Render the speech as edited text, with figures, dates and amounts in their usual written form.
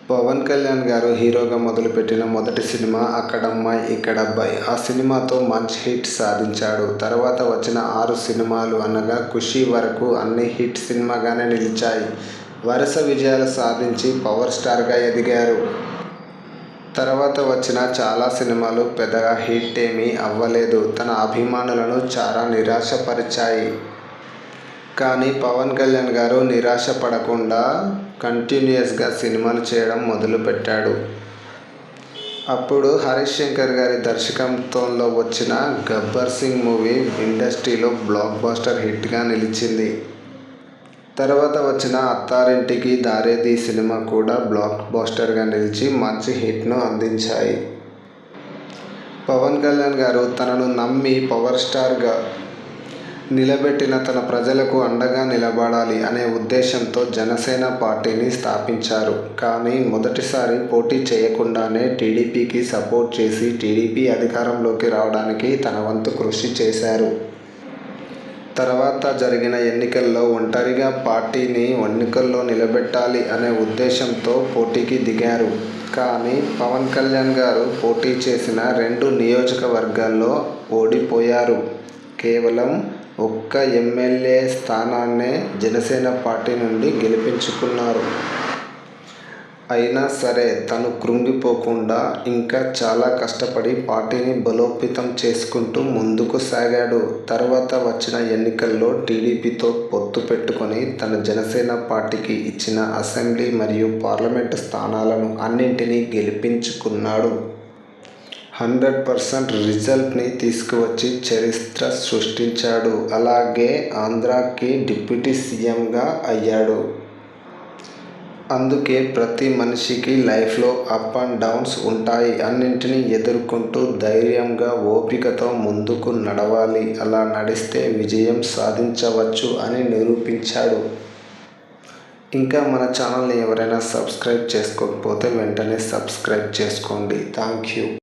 పవన్ కళ్యాణ్ గారు హీరోగా మొదలుపెట్టిన మొదటి సినిమా అక్కడమ్మాయి ఇక్కడబ్బాయి. ఆ సినిమాతో మంచి హిట్ సాధించాడు. తర్వాత వచ్చిన 6 సినిమాలు అనగా ఖుషీ వరకు అన్నీ హిట్ సినిమాగానే నిలిచాయి. వరుస విజయాలు సాధించి పవర్ స్టార్గా ఎదిగారు. తర్వాత వచ్చిన చాలా సినిమాలు పెద్దగా హిట్ ఏమీ అవ్వలేదు. తన అభిమానులను చాలా నిరాశపరిచాయి. కానీ పవన్ కళ్యాణ్ గారు నిరాశ పడకుండా కంటిన్యూయస్గా సినిమాలు చేయడం మొదలుపెట్టాడు. అప్పుడు హరీష్ శంకర్ గారి దర్శకత్వంలో వచ్చిన గబ్బర్ సింగ్ మూవీ ఇండస్ట్రీలో బ్లాక్ బస్టర్ హిట్గా నిలిచింది. తర్వాత వచ్చిన అత్తారింటికి దారేది సినిమా కూడా బ్లాక్ బస్టర్గా నిలిచి మంచి హిట్ను అందించాయి. పవన్ కళ్యాణ్ గారు తనను నమ్మి పవర్ స్టార్గా నిలబెట్టిన తన ప్రజలకు అండగా నిలబడాలి అనే ఉద్దేశంతో జనసేన పార్టీని స్థాపించారు. కానీ మొదటిసారి పోటీ చేయకుండానే టీడీపీకి సపోర్ట్ చేసి టీడీపీ అధికారంలోకి రావడానికి తన వంతు కృషి చేశారు. తర్వాత జరిగిన ఎన్నికల్లో ఒంటరిగా పార్టీని ఎన్నికల్లో నిలబెట్టాలి అనే ఉద్దేశంతో పోటీకి దిగారు. కానీ పవన్ కళ్యాణ్ గారు పోటీ చేసిన 2 నియోజకవర్గాల్లో ఓడిపోయారు. కేవలం ఒక్క ఎమ్మెల్యే స్థానాన్నే జనసేన పార్టీ నుండి గెలిపించుకున్నారు. అయినా సరే తను కృంగిపోకుండా ఇంకా చాలా కష్టపడి పార్టీని బలోపేతం చేసుకుంటూ ముందుకు సాగాడు. తర్వాత వచ్చిన ఎన్నికల్లో టీడీపీతో పొత్తు పెట్టుకొని తన జనసేన పార్టీకి ఇచ్చిన అసెంబ్లీ మరియు పార్లమెంటు స్థానాలను అన్నింటినీ గెలిపించుకున్నాడు. 100% రిజల్ట్ని తీసుకువచ్చి చరిత్ర సృష్టించాడు. అలాగే ఆంధ్రాకి డిప్యూటీ సీఎంగా అయ్యాడు. అందుకే ప్రతి మనిషికి లైఫ్లో అప్ అండ్ డౌన్స్ ఉంటాయి. అన్నింటినీ ఎదుర్కొంటూ ధైర్యంగా ఓపికతో ముందుకు నడవాలి. అలా నడిస్తే విజయం సాధించవచ్చు అని నిరూపించాడు. ఇంకా మన ఛానల్ని ఎవరైనా సబ్స్క్రైబ్ చేసుకోకపోతే వెంటనే సబ్స్క్రైబ్ చేసుకోండి. Thank you.